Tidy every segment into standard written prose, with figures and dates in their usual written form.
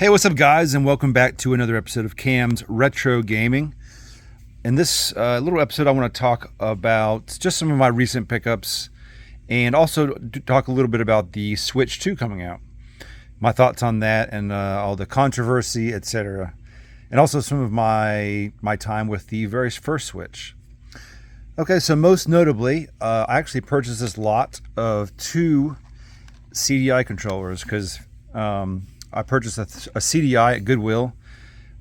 Hey, what's up, guys, and welcome back to another episode of Cam's Retro Gaming. In this little episode, I want to talk about just some of my recent pickups and also talk a little bit about the Switch 2 coming out. My thoughts on that and all the controversy, etc. And also some of my time with the very first Switch. Okay, so most notably, I actually purchased this lot of two CDI controllers because I purchased a CDI at Goodwill,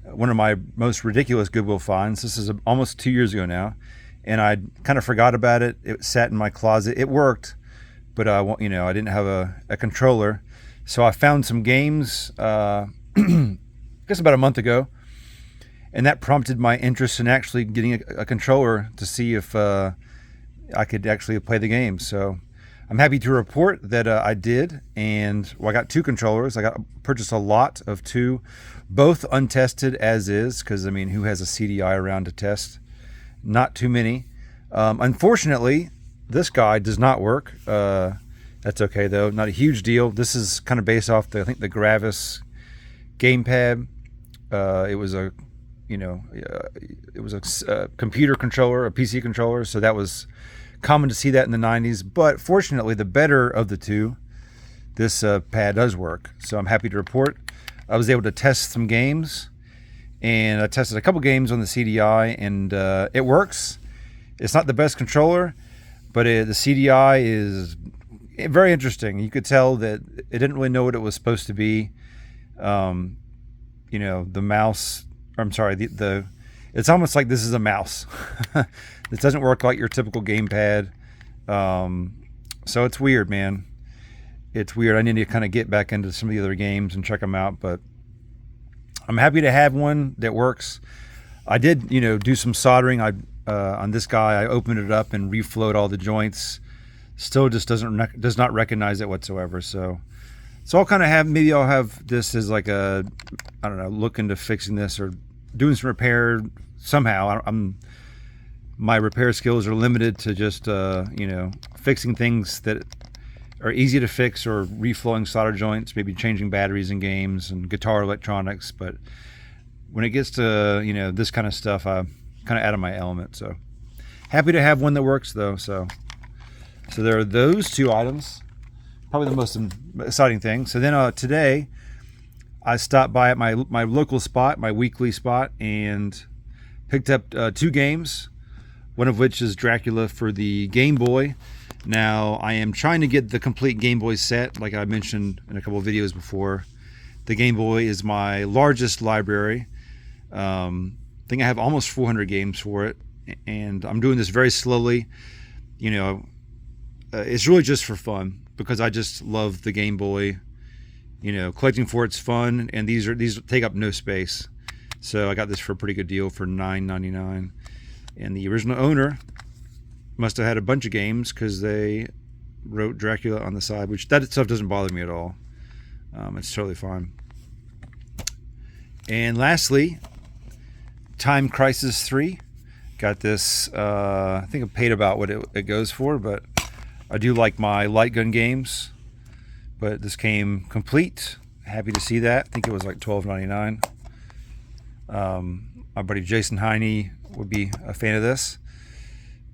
one of my most ridiculous Goodwill finds. This is almost 2 years ago now, and I kind of forgot about it. It sat in my closet. It worked, but I didn't have a controller, so I found some games, I guess about a month ago, and that prompted my interest in actually getting a controller to see if I could actually play the game. So I'm happy to report that I did, and I got two controllers. I purchased a lot of two, both untested as is, because who has a CDI around to test? Not too many. Unfortunately, this guy does not work. That's okay though, not a huge deal. This is kind of based off the Gravis gamepad. It was a computer controller, a PC controller, so that was common to see that in the 90s, but fortunately the better of the two, this pad does work. So I'm happy to report I was able to test some games, and I tested a couple games on the CDI, and it works. It's not the best controller, but the CDI is very interesting. You could tell that it didn't really know what it was supposed to be. The mouse, it's almost like this is a mouse. It doesn't work like your typical gamepad. So it's weird, man. It's weird. I need to kind of get back into some of the other games and check them out, but I'm happy to have one that works. I did, do some soldering. On this guy, I opened it up and reflowed all the joints. Still just does not recognize it whatsoever. So I'll kind of maybe I'll have this as like look into fixing this or doing some repair somehow. My repair skills are limited to just fixing things that are easy to fix, or reflowing solder joints, maybe changing batteries in games and guitar electronics. But when it gets to this kind of stuff, I'm kind of out of my element. So happy to have one that works though. So there are those two items, probably the most exciting thing. So then today I stopped by at my local spot, my weekly spot, and picked up two games, one of which is Dracula for the Game Boy. Now, I am trying to get the complete Game Boy set, like I mentioned in a couple of videos before. The Game Boy is my largest library. I think I have almost 400 games for it, and I'm doing this very slowly. It's really just for fun, because I just love the Game Boy. Collecting for it's fun, and these take up no space. So I got this for a pretty good deal for $9.99. And the original owner must have had a bunch of games, because they wrote Dracula on the side, which that stuff doesn't bother me at all. It's totally fine. And lastly, Time Crisis 3. Got this, I think I paid about what it goes for, but I do like my light gun games. But this came complete. Happy to see that. I think it was like $12.99. My buddy Jason Heine would be a fan of this,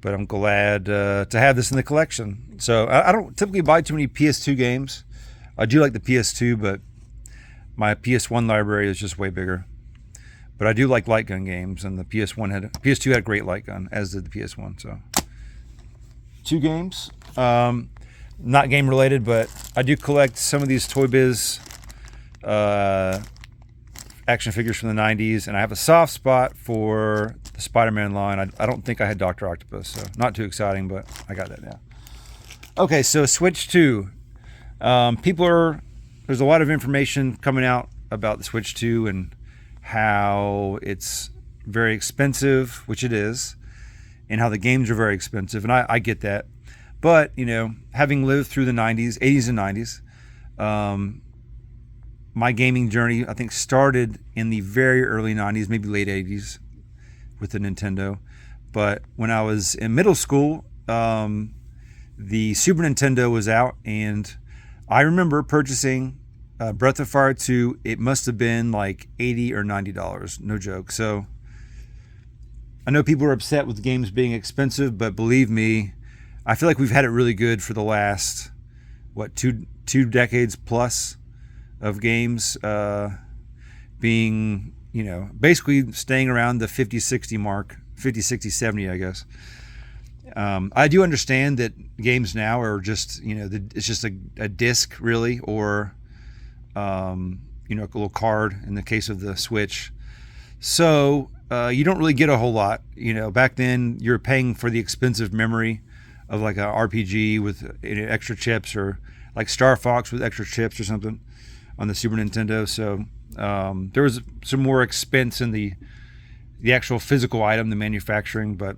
but I'm glad to have this in the collection. So I don't typically buy too many PS2 games. I do like the PS2, but my PS1 library is just way bigger. But I do like light gun games, and the PS2 had a great light gun, as did the PS1. So two games. Not game related, but I do collect some of these Toy Biz action figures from the 90s, and I have a soft spot for the Spider-Man line. I don't think I had Dr. Octopus, so not too exciting, but I got that now. Okay, so Switch 2. There's a lot of information coming out about the Switch 2 and how it's very expensive, which it is, and how the games are very expensive, and I get that. But, having lived through the 90s, 80s and 90s, my gaming journey, I think, started in the very early 90s, maybe late 80s with the Nintendo. But when I was in middle school, the Super Nintendo was out, and I remember purchasing Breath of Fire 2, it must have been like $80 or $90, no joke. So I know people are upset with games being expensive, but believe me, I feel like we've had it really good for the last, two decades plus of games being, basically staying around the 50, 60 mark, 50, 60, 70, I guess. I do understand that games now are just, it's just a disc really, or, a little card in the case of the Switch. So you don't really get a whole lot. Back then you're paying for the expensive memory of like a RPG with extra chips, or like Star Fox with extra chips or something on the Super Nintendo. So there was some more expense in the actual physical item, the manufacturing, but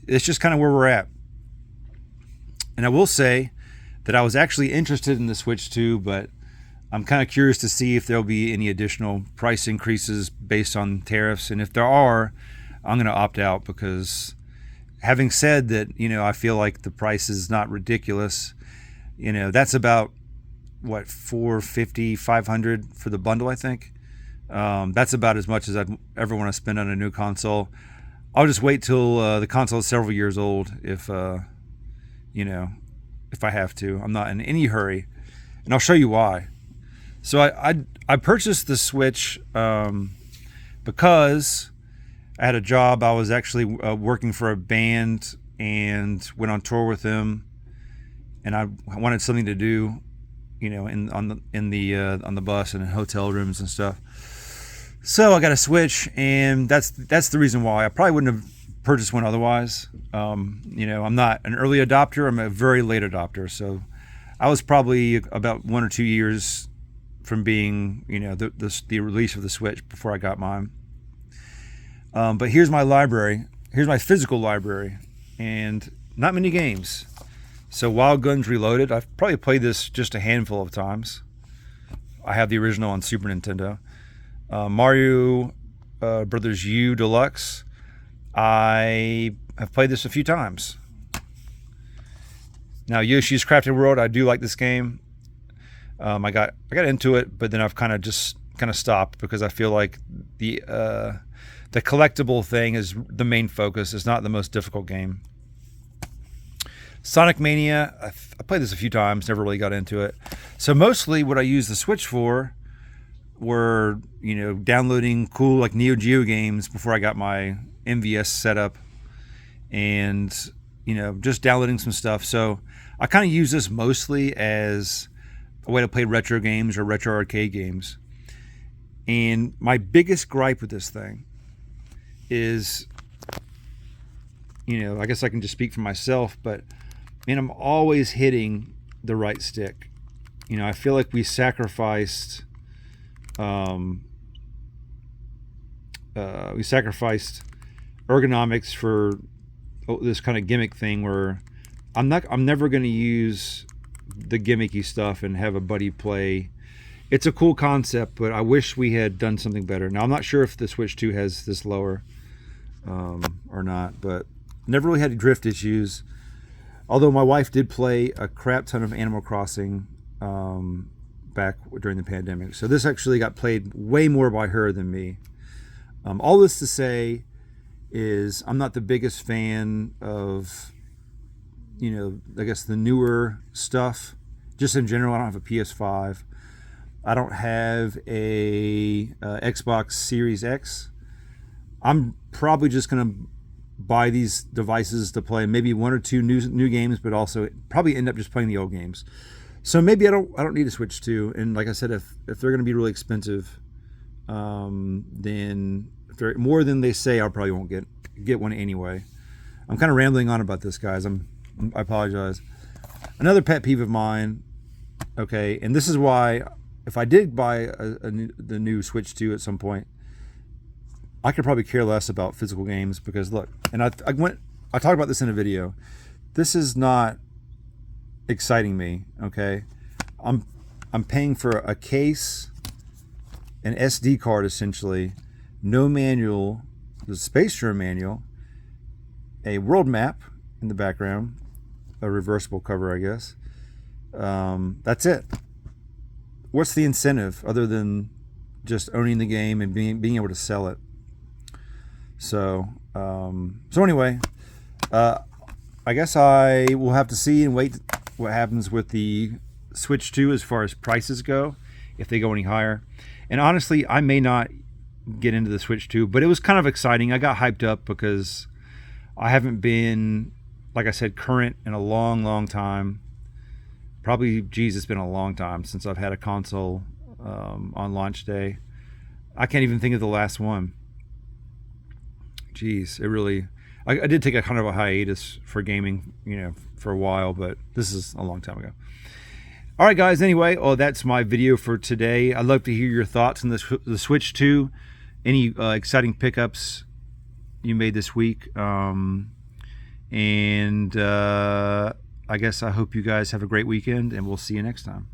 it's just kind of where we're at. And I will say that I was actually interested in the Switch 2, but I'm kind of curious to see if there'll be any additional price increases based on tariffs. And if there are, I'm going to opt out, because having said that, I feel like the price is not ridiculous. That's about what, $450, $500 for the bundle, I think. That's about as much as I'd ever want to spend on a new console. I'll just wait till the console is several years old if I have to. I'm not in any hurry, and I'll show you why. So I purchased the Switch because I had a job. I was actually working for a band and went on tour with them, and I wanted something to do, on the bus and in hotel rooms and stuff. So I got a Switch, and that's the reason why. I probably wouldn't have purchased one otherwise. I'm not an early adopter. I'm a very late adopter. So I was probably about 1 or 2 years from being, the release of the Switch before I got mine. But here's my library. Here's my physical library, and not many games. So Wild Guns Reloaded, I've probably played this just a handful of times. I have the original on Super Nintendo. Mario Brothers U Deluxe, I have played this a few times. Now Yoshi's Crafted World, I do like this game. I got into it, but then I've kind of stopped, because I feel like the collectible thing is the main focus. It's not the most difficult game. Sonic Mania, I played this a few times, never really got into it. So mostly what I used the Switch for were, downloading cool like Neo Geo games before I got my MVS set up, and, just downloading some stuff. So I kind of use this mostly as a way to play retro games or retro arcade games. And my biggest gripe with this thing is, I guess I can just speak for myself, but man, I'm always hitting the right stick. I feel like we sacrificed ergonomics for this kind of gimmick thing, where I'm never going to use the gimmicky stuff and have a buddy play. It's a cool concept, but I wish we had done something better. Now, I'm not sure if the Switch 2 has this lower or not, but never really had drift issues. Although my wife did play a crap ton of Animal Crossing back during the pandemic. So this actually got played way more by her than me. All this to say is I'm not the biggest fan of, I guess the newer stuff. Just in general, I don't have a PS5. I don't have a Xbox Series X. I'm probably just going to buy these devices to play maybe 1 or 2 new games, but also probably end up just playing the old games. So maybe I don't need to Switch 2. And like I said, if they're going to be really expensive, then if they're more than they say, I probably won't get one anyway. I'm kind of rambling on about this, guys. I apologize. Another pet peeve of mine. Okay, and this is why if I did buy the new Switch 2 at some point, I could probably care less about physical games, because look, and I talked about this in a video. This is not exciting me. Okay, I'm paying for a case, an SD card essentially, no manual, the Space Shredder manual, a world map in the background, a reversible cover, I guess. That's it. what's the incentive other than just owning the game and being able to sell it? So anyway, I guess I will have to see and wait what happens with the Switch 2 as far as prices go, if they go any higher. And honestly, I may not get into the Switch 2, but it was kind of exciting. I got hyped up because I haven't been, like I said, current in a long time. Probably, geez, it's been a long time since I've had a console on launch day. I can't even think of the last one. Geez, it really... I did take a kind of a hiatus for gaming, for a while, but this is a long time ago. All right, guys. Anyway, that's my video for today. I'd love to hear your thoughts on the Switch 2. Any exciting pickups you made this week. I guess I hope you guys have a great weekend, and we'll see you next time.